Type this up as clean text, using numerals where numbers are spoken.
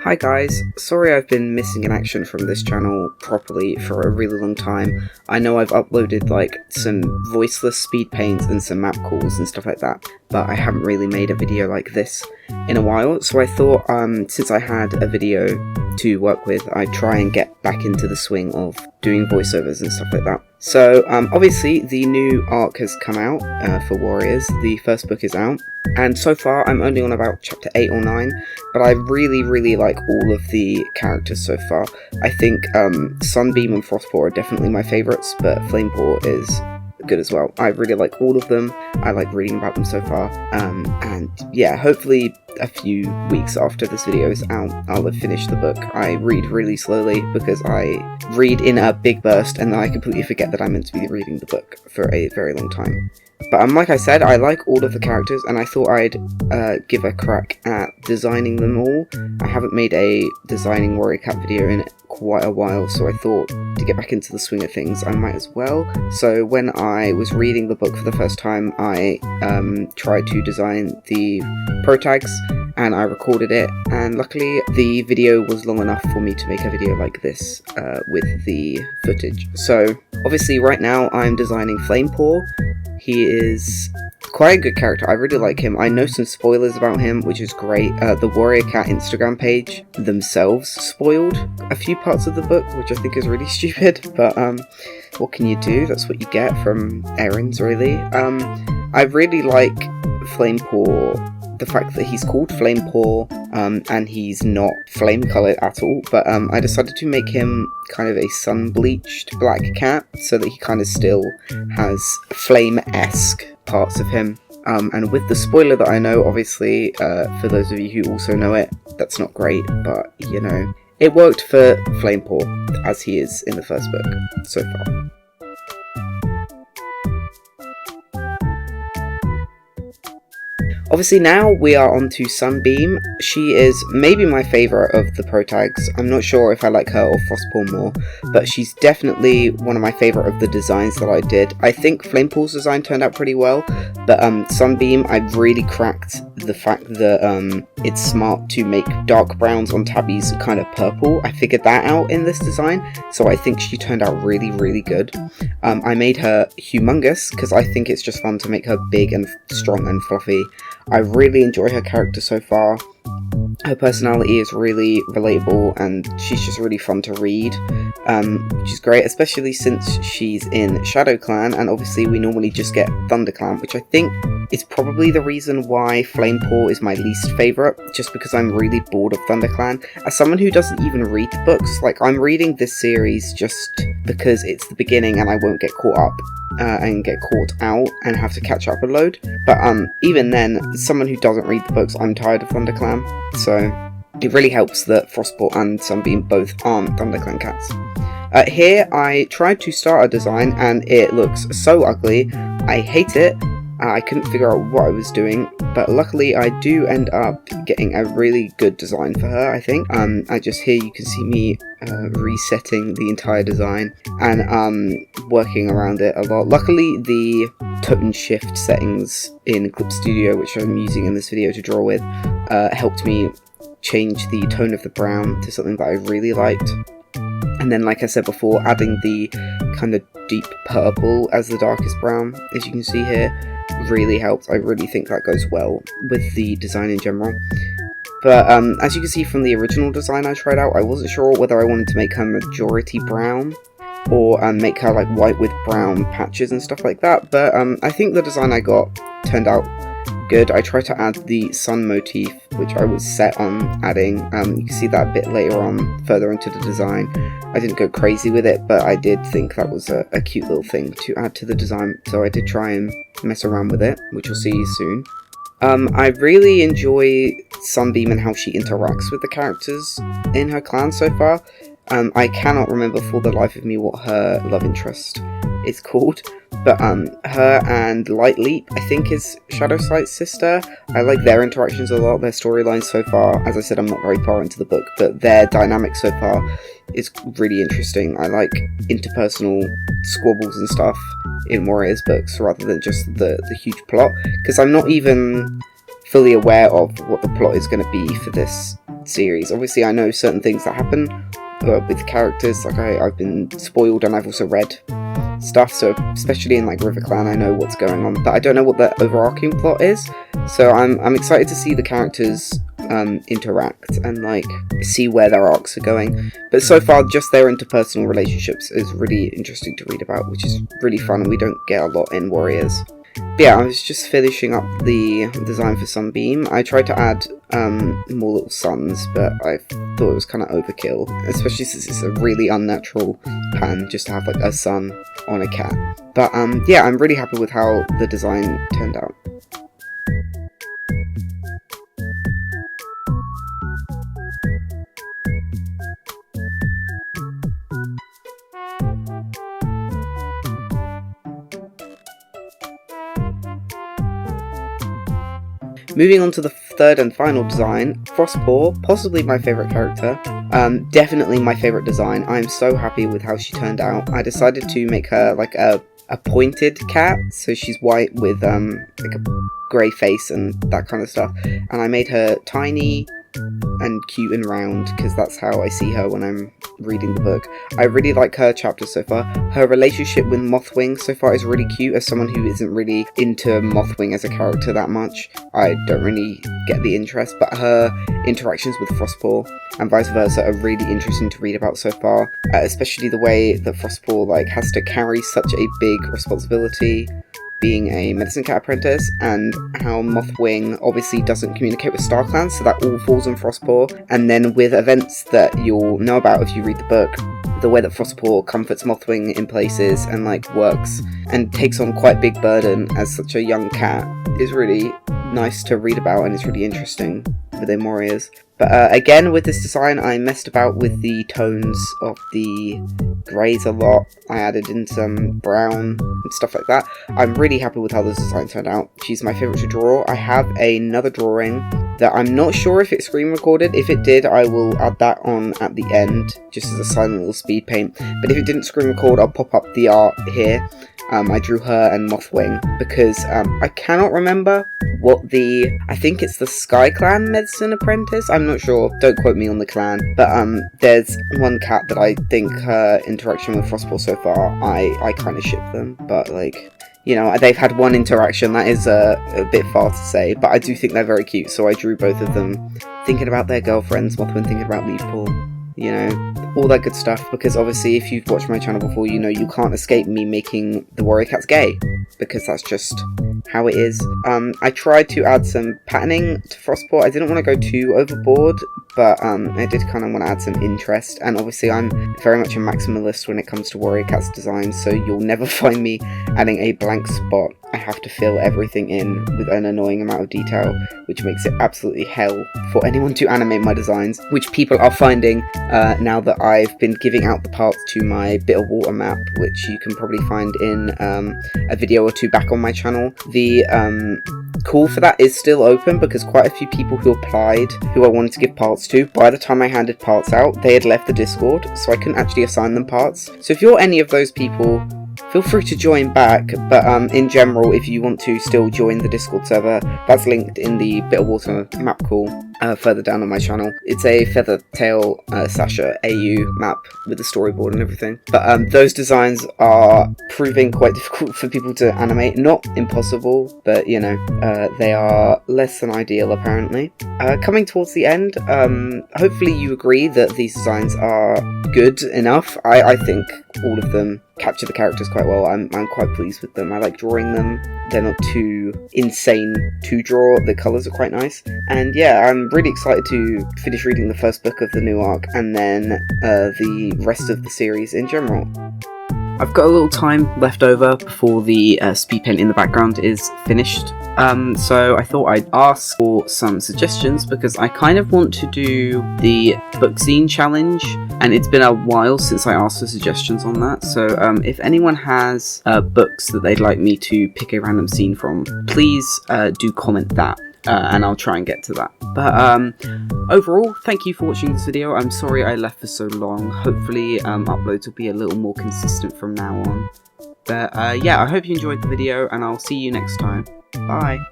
Hi guys, sorry I've been missing in action from this channel properly for a really long time. I know I've uploaded like some voiceless speed paints and some map calls and stuff like that, but I haven't really made a video like this in a while, so I thought since I had a video to work with, I'd try and get back into the swing of doing voiceovers and stuff like that. So obviously the new arc has come out for Warriors, the first book is out, and so far I'm only on about chapter 8 or 9, but I really like all of the characters so far. I think Sunbeam and Frostpaw are definitely my favourites, but flamepaw is good as well. I really like all of them. I like reading about them so far, and yeah, hopefully a few weeks after this video is out, I'll have finished the book. I read really slowly because I read in a big burst and then I completely forget that I'm meant to be reading the book for a very long time. But like I said, I like all of the characters and I thought I'd give a crack at designing them all. I haven't made a designing Warrior Cat video in quite a while, so I thought to get back into the swing of things I might as well. So when I was reading the book for the first time, I tried to design the Protags and I recorded it, and luckily the video was long enough for me to make a video like this with the footage. So obviously right now I'm designing Flamepaw. He is quite a good character. I really like him. I know some spoilers about him, which is great. The Warrior Cat Instagram page themselves spoiled a few parts of the book, which I think is really stupid, but what can you do? That's what you get from errands, really. I really like Flamepaw, the fact that he's called Flamepaw, and he's not flame coloured at all, but I decided to make him kind of a sun-bleached black cat, so that he kind of still has flame-esque parts of him. And with the spoiler that I know, obviously, for those of you who also know it, that's not great, but, you know, it worked for Flamepaw, as he is in the first book, so far. Obviously now we are on to Sunbeam. She is maybe my favourite of the Protags. I'm not sure if I like her or Frostpaw more, but she's definitely one of my favourite of the designs that I did. I think Flamepaw's design turned out pretty well, but Sunbeam, I really cracked the fact that it's smart to make dark browns on tabbies kind of purple. I figured that out in this design, so I think she turned out really good. I made her humongous because I think it's just fun to make her big and strong and fluffy. I really enjoy her character so far. Her personality is really relatable and she's just really fun to read, which is great, especially since she's in Shadow Clan, and obviously we normally just get Thunder Clan, which I think is probably the reason why Flamepaw is my least favourite, just because I'm really bored of Thunder Clan. As someone who doesn't even read the books, like, I'm reading this series just because it's the beginning and I won't get caught up and get caught out and have to catch up a load, but even then, as someone who doesn't read the books, I'm tired of Thunder Clan, so it really helps that Frostpaw and Sunbeam both aren't ThunderClan cats. Here I tried to start a design and it looks so ugly. I hate it. I couldn't figure out what I was doing, but luckily I do end up getting a really good design for her, I think. Here you can see me resetting the entire design and working around it a lot. Luckily the tone shift settings in Clip Studio, which I'm using in this video to draw with, helped me change the tone of the brown to something that I really liked. And then, like I said before, adding the kind of deep purple as the darkest brown, as you can see here, really helped. I really think that goes well with the design in general. But as you can see from the original design I tried out, I wasn't sure whether I wanted to make her majority brown or make her like white with brown patches and stuff like that, but I think the design I got turned out good. I tried to add the sun motif, which I was set on adding. You can see that a bit later on, further into the design. I didn't go crazy with it, but I did think that was a cute little thing to add to the design, so I did try and mess around with it, which you'll see soon. I really enjoy Sunbeam and how she interacts with the characters in her clan so far. I cannot remember for the life of me what her love interest is called, but her and Light Leap, I think, is Shadowsight's sister. I like their interactions a lot, their storylines so far. As I said, I'm not very far into the book, but their dynamic so far is really interesting. I like interpersonal squabbles and stuff in Warriors books rather than just the huge plot, because I'm not even fully aware of what the plot is going to be for this series. Obviously I know certain things that happen with characters, like I've been spoiled, and I've also read stuff, so especially in like River Clan I know what's going on, but I don't know what the overarching plot is, so I'm excited to see the characters interact and like see where their arcs are going. But so far just their interpersonal relationships is really interesting to read about, which is really fun, and we don't get a lot in Warriors. But yeah, I was just finishing up the design for Sunbeam. I tried to add more little suns, but I thought it was kind of overkill, especially since it's a really unnatural pattern just to have like a sun on a cat. But yeah, I'm really happy with how the design turned out. Moving on to the third and final design, Frostpaw, possibly my favourite character, definitely my favourite design. I'm so happy with how she turned out. I decided to make her like a pointed cat, so she's white with like a grey face and that kind of stuff, and I made her tiny and cute and round because that's how I see her when I'm reading the book. I really like her chapter so far. Her relationship with Mothwing so far is really cute. As someone who isn't really into Mothwing as a character that much, I don't really get the interest, but her interactions with Frostpaw and vice versa are really interesting to read about so far, especially the way that Frostpaw like has to carry such a big responsibility being a medicine cat apprentice, and how Mothwing obviously doesn't communicate with StarClan, so that all falls on Frostpaw. And then with events that you'll know about if you read the book, the way that Frostpaw comforts Mothwing in places and like works and takes on quite a big burden as such a young cat is really nice to read about, and it's really interesting within Warriors. But again, with this design, I messed about with the tones of the greys a lot. I added in some brown and stuff like that. I'm really happy with how this design turned out. She's my favourite to draw. I have another drawing that I'm not sure if it screen recorded. If it did, I will add that on at the end, just as a silent little speed paint. But if it didn't screen record, I'll pop up the art here. I drew her and Mothwing because I cannot remember what I think it's the Sky Clan Medicine Apprentice, I'm not sure, don't quote me on the clan, but there's one cat that I think her interaction with Frostpaw so far, I kind of ship them, but like, you know, they've had one interaction, that is a bit far to say, but I do think they're very cute, so I drew both of them thinking about their girlfriends, Mothwing thinking about Leafpaw, you know, all that good stuff, because obviously if you've watched my channel before, you know you can't escape me making the warrior cats gay, because that's just how it is. I tried to add some patterning to Frostpaw. I didn't want to go too overboard, but I did kind of want to add some interest, and obviously I'm very much a maximalist when it comes to warrior cats designs, so you'll never find me adding a blank spot. I have to fill everything in with an annoying amount of detail, which makes it absolutely hell for anyone to animate my designs, which people are finding now that I've been giving out the parts to my Bit of Water map, which you can probably find in a video or two back on my channel. The call for that is still open, because quite a few people who applied, who I wanted to give parts to, by the time I handed parts out, they had left the Discord, so I couldn't actually assign them parts. So if you're any of those people, feel free to join back, but in general, if you want to still join the Discord server, that's linked in the Bit of Water map call further down on my channel. It's a Feathertail Sasha AU map with the storyboard and everything. But those designs are proving quite difficult for people to animate. Not impossible, but you know, they are less than ideal apparently. Coming towards the end, hopefully you agree that these designs are good enough. I think all of them capture the characters quite well. I'm quite pleased with them. I like drawing them. They're not too insane to draw. The colours are quite nice. And yeah, I'm really excited to finish reading the first book of the new arc, and then the rest of the series in general. I've got a little time left over before the speed paint in the background is finished, so I thought I'd ask for some suggestions, because I kind of want to do the book scene challenge, and it's been a while since I asked for suggestions on that, so if anyone has books that they'd like me to pick a random scene from, please do comment that. And I'll try and get to that. But overall, thank you for watching this video. I'm sorry I left for so long. Hopefully uploads will be a little more consistent from now on. But yeah, I hope you enjoyed the video, and I'll see you next time. Bye!